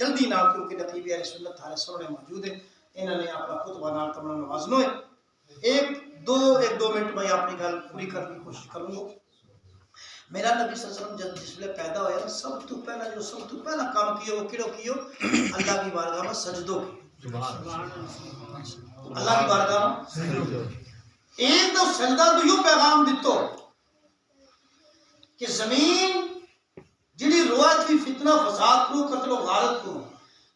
جلدی نہ کیونکہ نقیب اہل سنت ہمارے سامنے موجود ہیں انہوں نے اپنا خطبہ نال تمنا نوازنا ہے ایک دو منٹ میں اپنی گل پوری کرنے کی کوشش کروں گا میرا نبی صلی اللہ علیہ وسلم جب جس ویلے پیدا ہویا سب تو پہلا کام کیو وہ کیڑو کیو اللہ کی بارگاہ میں سجدو کیو اللہ کی بارگاہ میں سجدو ایک تو سجدہ تو یوں پیغام دیتو کہ زمین جڑی روایت کی فتنہ فساد کو قتل و غارت کو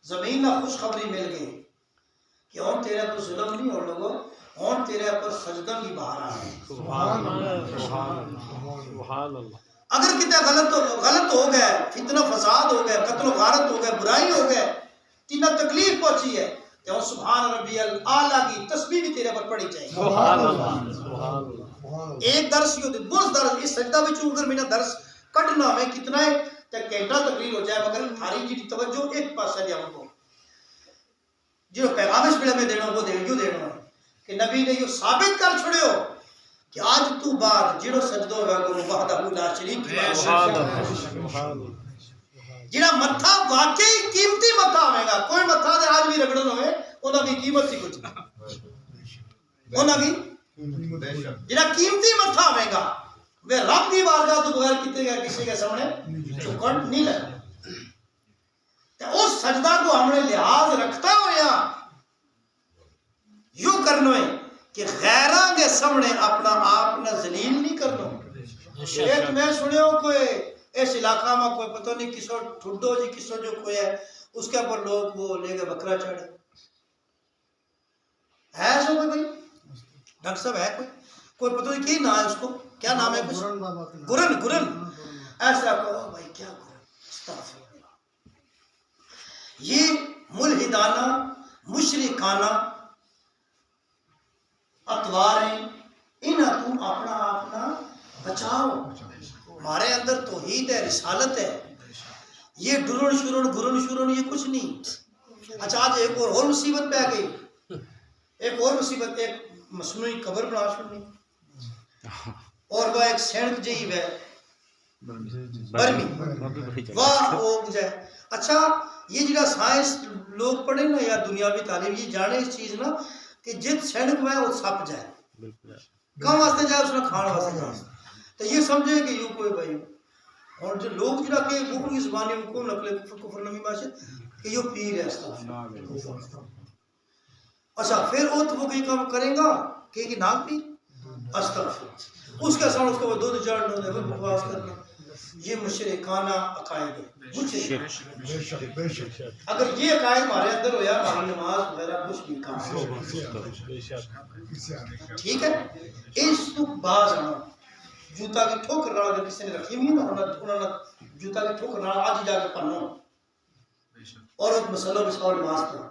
زمین نہ خوشخبری مل گئی کہ ہون تیرے پر ظلم نہیں ہو لوگو ہون تیرے پر سجدہ کی باہر آ گئی سبحان اللہ اگر کتے غلط ہو گئے فتنہ فساد ہو گئے قتل و غارت ہو گئے برائی ہو گئے تینہ تکلیف پہنچی ہے تو سبحان ربی الاعلیٰ کی تسبیح بھی تیرے پر پڑھی چاہیے سبحان اللہ ایک درس یہ درس درس اس سجدہ میں چونکہ میرا درس کٹنا میں کتنا ہے تک گھنٹہ تقریر ہو جائے مگر تھاری جی توجہ ایک پاس ہے ہم کو جو پیغام اس میں دینا وہ دینا ہے کہ نبی نے یہ ثابت کر چھڑے ہو کہ آج تو بعد جڑو سجدو ہے وہ وحدہ لا شریک جڑا متھا واقعی قیمتی متھا ہوئے گا کوئی متھا دے آج بھی رگڑن ہوئے انہاں کی قیمت ہی کچھ انہاں کی جڑا قیمتی متھا ہوئے گا وہ رب کی بارگاہ تو بغیر کتے گئے کسی کے سامنے چکن نہیں لگا اس سجدہ کو ہم نے لحاظ رکھتا ہویا یوں کرنا ہے کہ غیران کے سامنے اپنا آپ نہ ذلیل نہیں کرنا ایک میں سنے ہو کوئی اس علاقہ میں کوئی پتہ نہیں کسو ٹھڈو جی کسو جو کوئی ہے اس کے پر لوگ وہ لے گئے بکرا چڑھے ہے ایسا کوئی بھائی ڈاکٹر صاحب ہے کوئی پتہ نہیں کی نام ہے اس کو کیا نام ہے کچھ گرن ایسا کہو بھائی کیا گرن استغفر اللہ یہ ملحدانہ مشرکانہ اتواریں انہاں تو اپنا بچاؤ ہمارے اندر توحید ہے رسالت ہے یہ ڈرن شرن یہ کچھ نہیں اچھا آج ایک اور مصیبت پہ گئی ایک اور مصیبت ایک مصنوعی قبر بنا چھوڑنی اور وہ ایک سینک جیب ہے برمی واہ اوگ جائے اچھا یہ جڑا سائنس لوگ پڑھے نا یا دنیاوی تعلیم یہ جانے اس چیز نا کہ جت سینک میں وہ سپ جائے کم واسطے جائے اس نے کھان واسطے جائے تو یہ سمجھے کہ یوں کوئی بھائی اور جو لوگ جڑا کہ وہ کی زبانی کو نقل کفر نمی باشد کہ یہ پیر ہے استغفر اچھا پھر وہ کئی کام کریں گا کہ نام پیر استغفر اس کے ساتھ اس کو وہ دودھ چاڑنا ہے وہ بکواس کرنا یہ مشرکانہ عقائد ہے اگر یہ عقائد ہمارے اندر ہو یا ہماری نماز وغیرہ کچھ بھی کام ٹھیک ہے اس تو باز آنا جوتا کی ٹھوکر رہا اگر کسی نے رکھی ہوئی نا انہوں نے جوتا کی ٹھوکر رہا آج ہی جا کے پڑھنا اور ایک مسئلہ بساؤ نماز پڑھنا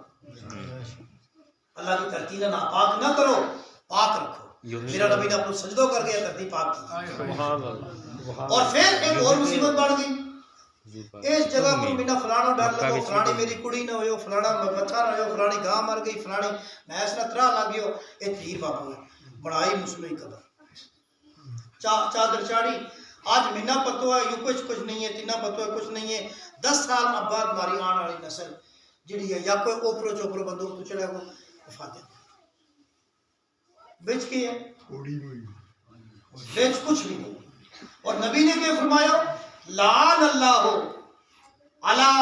اللہ کی ترتیب ناپاک نہ کرو پاک رکھو میرا نبی نے اپنے سجدوں کر گیا ترتیب پاک کی اور پھر ایک اور مصیبت بڑھ گئی اس جگہ پر مینا فلانا ڈر لگو فلانی میری کڑی نہ ہوئے فلانا بچہ نہ ہوئے فلانی گاں مر گئی فلانی محس نہ ترا لگ گئے یہ پیر بابو ہے بڑائی مصنوعی قدر چادر چاڑی آج مینا پتو ہے یوں کچھ نہیں ہے تینا پتو ہے کچھ نہیں ہے 10 سال بعد ہماری آنے والی نسل جڑی ہے یا کوئی اوپرو چوپرو بندوق تو چڑھے وہ وفات بیچ کی ہے بیچ کچھ بھی نہیں اور نبی نے کیا فرمایا لعن اللہ علی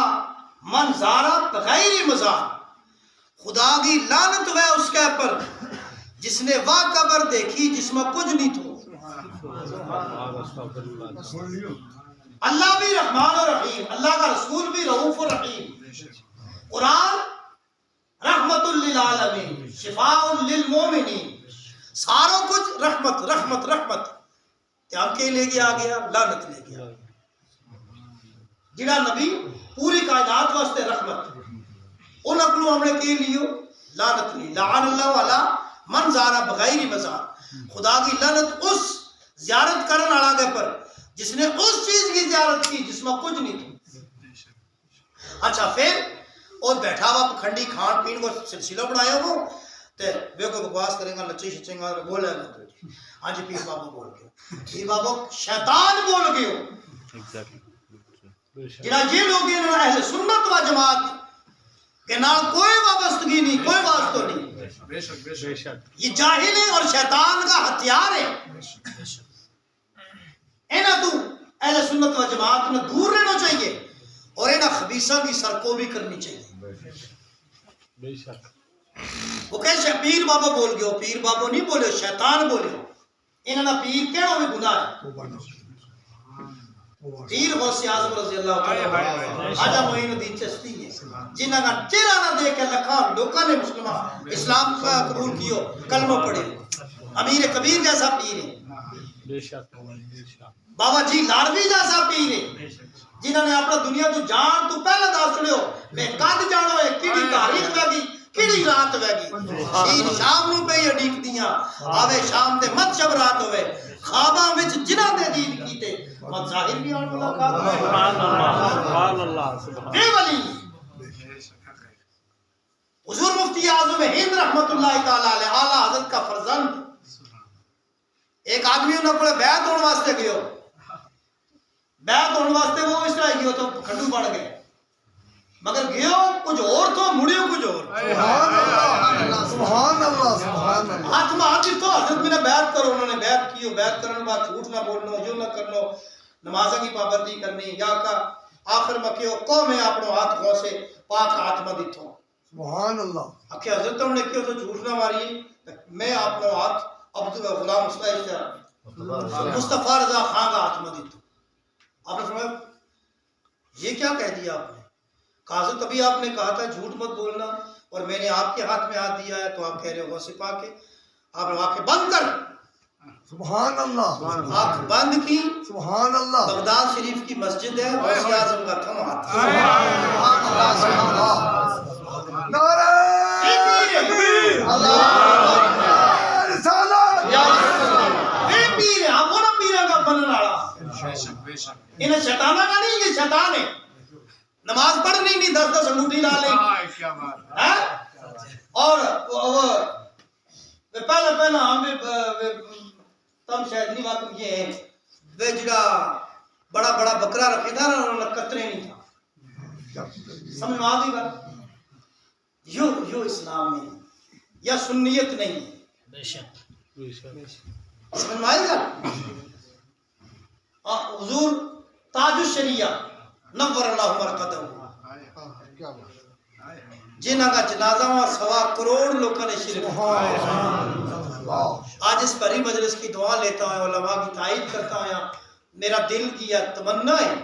من زارا بغیر مزار خدا کی لعنت ہے اس کے پر جس نے وہ قبر دیکھی جس میں کچھ نہیں تھو اللہ بھی رحمان و رحیم اللہ کا رسول بھی رؤوف و رحیم قرآن رحمت للعالمین شفاء للمومنین ساروں کچھ رحمت رحمت رحمت کیا کے لے گیا آگیا لعنت لے گیا جڑا نبی پوری کائنات واسطے رحمت ان اپنوں ہم نے کے لیو لعنت لی لعن اللہ علی من زارا بغیر مزار خدا کی لعنت اس زیارت کرن آگے پر جس نے اس چیز کی زیارت کی جس میں کچھ نہیں تھی اچھا پھر اور بیٹھا ہوا پکھنڈی کھان پین کو سلسلہ بنایا ہو تے بے کو بکواس کریں گا نچی شچیں گا بولے گا ہاں جی پیر بابا بول گئے پیر بابا شیطان بول گئے ہو جنہاں یہ لوگ ہیں اہل سنت و جماعت کہ نہ کوئی وابستگی نہیں، کوئی واسطہ نہیں. بے شک بے شک. یہ جاہل ہے اور شیطان کا ہتھیار ہے. اینا تو اہل سنت و جماعت میں دور رہنا چاہیے اور اینا خبیثہ کی سرکوبی کرنی چاہیے. بے شک. وہ کیسے پیر بابا بول گئے ہو؟ پیر بابا نہیں بولے، شیطان بولے ہو. انہاں پیر کہنا بھی گناہ ہے. پیر غوث اعظم رضی اللہ تعالیٰ خواجہ معین الدین چشتی ہے جنہاں کا چہرہ نہ دیکھ کے لکھاں لوکاں نے مسلمان اسلام کا قبول کیو، کلمہ پڑھے. امیر کبیر جیسا پیر ہے. بے شک. بابا جی لاڑوی جیسا پیر ہے جنہوں نے اپنا دنیا تو جان تو پہلے دس چھڑیو میں کد جانو ہے کیڑی تاریخ ویگی کیڑی رات ویگی. شیر شام نو پہ اڈیک دیاں آوے شام دے مت شب رات ہوئے خواباں وچ جنہاں دے دید کیتے مت ظاہر بھی آن ملاقات ہوئے. سبحان اللہ سبحان بے ولی حضور مفتی اعظم ہند رحمت اللہ تعالی علیہ اعلیٰ حضرت کا فرزند ایک آدمی انہوں کو بیعت ہونے واسطے گئے، بیعت ہونے واسطے وہ اس طرح گئے تو کھڈو بڑھ گئے مگر گئے کچھ اور تو مڑیو کچھ اور. سبحان اللہ سبحان اللہ. ہاتھ میں ہاتھ تو حضرت میں نے بیعت کرو، انہوں نے بیعت کیو. بیعت کرنے کے بعد جھوٹ نہ بولنا، یوں نہ کرنا، نمازہ کی پابندی کرنی یا کا آخر میں کہو قوم ہے اپنو ہاتھ غوثے پاک ہاتھ میں دیتھو. سبحان اللہ. کہ حضرت نے کہو تو جھوٹ نہ ماری، میں اپنو ہاتھ عبد غلام مصطفیٰ رضا خان کا ہاتھ میں دیتھو. آپ نے فرمایا یہ کیا کہہ دیا آپ نے؟ کہا حضرت ابھی آپ نے کہا تھا جھوٹ مت بولنا اور میں نے آپ کے ہاتھ میں ہاتھ دیا ہے تو آپ کہہ رہے ہو غوث پاک کے. آپ نے آنکھیں بند کر. سبحان اللہ. آنکھ بند کی. سبحان اللہ. بغداد شریف کی مسجد ہے غوث اعظم کا تھم ہاتھ. سبحان اللہ سبحان اللہ. نعرہ تکبیر. اللہ رسالت. یہ پیر ہے، ہم وہ نہ پیرہ کا بنن والا. بے شک بے شک. انہیں شیطانہ کا نہیں، یہ شیطان ہے. نماز پڑھنی نہیں، 10 انگوٹھی ڈال لیں. کیا بات. اور پہلا ہم تم شاید نہیں واقف یہ ہیں وہ جڑا بڑا بڑا بکرا رکھے تھا نا انہوں نے قطرے نہیں تھا. سمجھ میں آگئی بات؟ یو اسلام میں یا سنیت نہیں ہے. بے شک بے شک. سمجھ میں آئی گا؟ حضور تاج الشریعہ نور اللہ مرقدہ کیا بات. جنہاں کا جنازہ میں 1.25 کروڑ لوگوں نے شرکت. آج اس بڑی مجلس کی دعا لیتا ہوں، علماء کی تائید کرتا ہوں. میرا دل کی یہ تمنا ہے،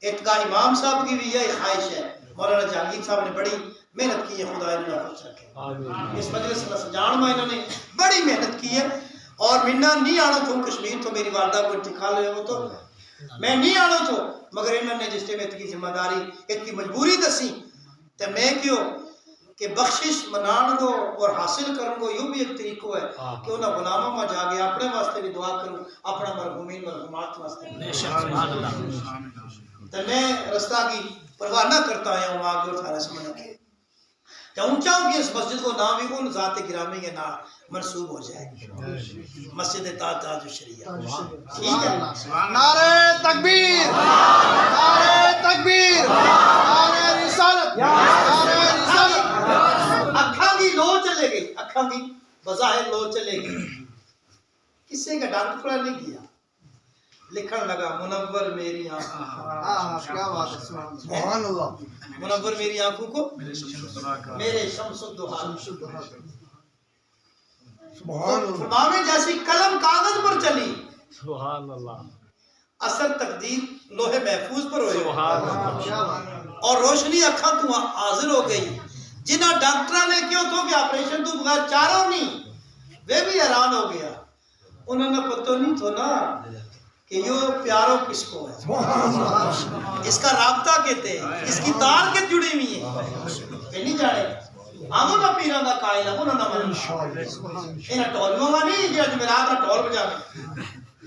اتقاء امام صاحب کی بھی یہ خواہش ہے. مولانا جہانگیر صاحب نے بڑی محنت کی ہے، خدا انہیں خوش رکھے. اس مجلس میں سجان میں انہوں نے بڑی محنت کی ہے اور منا نہیں آنا تھا کشمیر تو میری والدہ کو انتقال ہوئے ہو تو میں نہیں آنا تھا مگر انہوں نے جس ٹائم اتکی ذمہ داری اتکی مجبوری دسی تو میں کیوں کہ بخشش منان کو اور حاصل کرن کو یوں بھی ایک طریقہ ہے کہ انہاں غلاموں میں جا گیا اپنے واسطے بھی دعا کروں، اپنا مرحومین مرحومات واسطے. تو میں رستہ کی پرواہ نہ کرتا ہوں آگے اٹھانا سمجھا کے چاہوں چاہوں کہ اس مسجد کو نام بھی ان ذات گرامی کے نام منصوب ہو جائے گی، مسجد تاج الشریعہ. ٹھیک ہے. نعرہ تکبیر. نعرہ تکبیر. نعرہ رسالت. نعرہ رسالت. اکھاں کی لو چلے گئی، اکھاں کی بظاہر لو چلے گئی. کسے کا ڈاکٹر کھڑا نہیں کیا، لکھن لگا منور میری آنکھوں. کیا بات ہے. سبحان اللہ. منور میری آنکھوں کو میرے شمس الدہا. سبحان اللہ. فرمانے جیسی قلم کاغذ پر چلی، سبحان اللہ. اصل تقدیر لوہے محفوظ پر ہوئے سبحان اللہ. اور روشنی اکھاں تو حاضر ہو گئی. جنہاں ڈاکٹرہ نے کیوں تو کہ آپریشن تو بغیر چاروں نہیں، وہ بھی حیران ہو گیا. انہوں نے پتہ نہیں تو نا کہ یہ پیاروں کس کو ہے، اس کا رابطہ کہتے ہیں، اس کی تار کے جڑی ہوئی ہیں. یہ نہیں جانے ہموں نہ پیران کا قائل ہے، انہوں نے منشاء انہاں ٹولوں کا نہیں جو جمعرات کا ٹول بجا گئے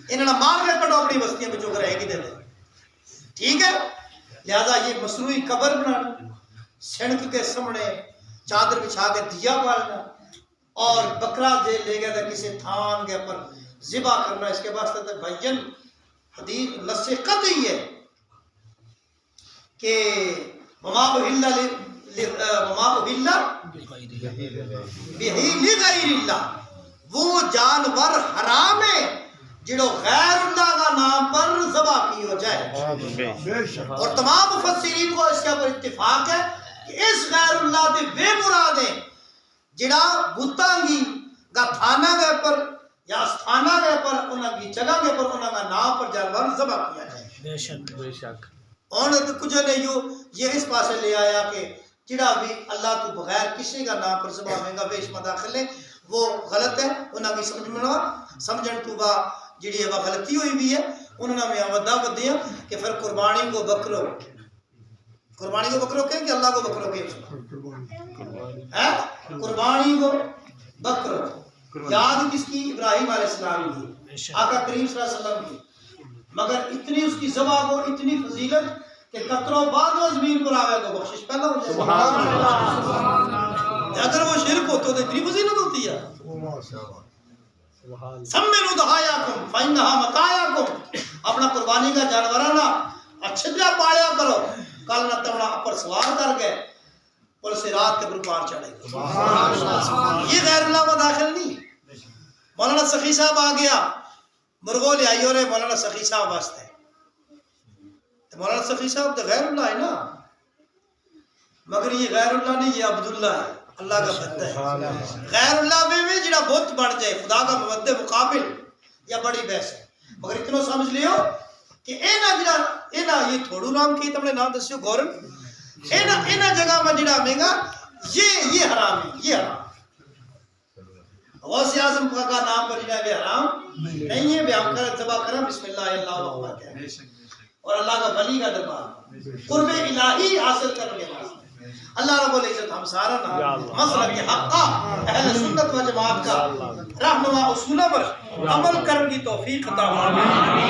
انہوں نے مار کے کٹو اپنی بستیاں میں جو کر رہے گی دے دے. ٹھیک ہے. لہذا یہ مصنوعی قبر بنانا، سڑک کے سامنے چادر بچھا کے دیا بالنا اور بکرا دے لے گیا تھا کسی تھان کے پر ذبح کرنا، اس کے بعد بھین حدیث نص قطعی ہے کہ وما بِهِ لِغَيْرِ اللَّهِ، وہ جانور حرام ہے جڑو غیر اللہ کا نام پر ذبح کی ہو جائے. بے شک اور تمام مفسرین کو اس کے اوپر اتفاق ہے کہ اس غیر اللہ دے بے مراد ہیں جڑا بتانگی کا تھانہ گئے پر یا استھانہ گئے پر انہاں کی جگہ گئے پر انہاں کا نام پر جانور ذبح کیا جائے. بے شک بے شک. اور کچھ نے یہ اس پاس لے آیا کہ جڑا بھی اللہ تو بغیر کسی کا نام پر ذبح ہوئے گا بے شمار داخل ہے وہ غلط ہے. انہاں کی سمجھن تو با جڑی ہے وہ غلطی ہوئی بھی ہے. انہوں نے ہمیں دعوت دیا کہ پھر قربانی کو بکرو کہیں کہ اللہ کو بکرو کہیں قربانی کو بکرو. یاد کس کی؟ ابراہیم علیہ السلام کی، آقا کریم صلی اللہ علیہ وسلم کی. مگر اتنی اس کی ذبح کو اتنی فضیلت کہ قطروں بعد وہ زمین پر آوے تو بخشش پہلا ہو جائے. اگر وہ شرک ہوتا تو اتنی فضیلت ہوتی ہے. سمّنوا ضحایاکم فإنها متاعکم، اپنا قربانی کا جانورانہ اچھے طرح پالیا کرو، کل نہ تمنا اپر سوار کر گئے اور صراط کے پر پار چڑھے گا. یہ غیر اللہ میں داخل نہیں. مولانا سخی صاحب آ گیا مرغو لے آئی اور مولانا سخی صاحب واسطے. مولانا سخی صاحب تو غیر اللہ ہے نا، مگر یہ غیر اللہ نہیں، یہ عبداللہ ہے، اللہ کا بندہ ہے. غیر اللہ میں جڑا بت بن جائے خدا کا مبد مقابل یا بڑی بحث ہے. مگر اتنا سمجھ لیو کہ اینا یہ تھوڑو نام کی تم نے نام دسیو گورن اینا جگہ میں جڑا میں گا یہ حرام ہے. یہ حرام غوث اعظم کا نام پر جڑا ہے حرام نہیں ہے. بیان کر ذبح کریں بسم اللہ اللہ اکبر کہہ اور اللہ کا ولی کا دربار قرب الہی حاصل کرنے کے واسطے اللہ رب العزت ہم سارا مسلک حقا اہل سنت و جماعت کا رہنما اصولوں پر عمل کرنے کی توفیق عطا فرمائے.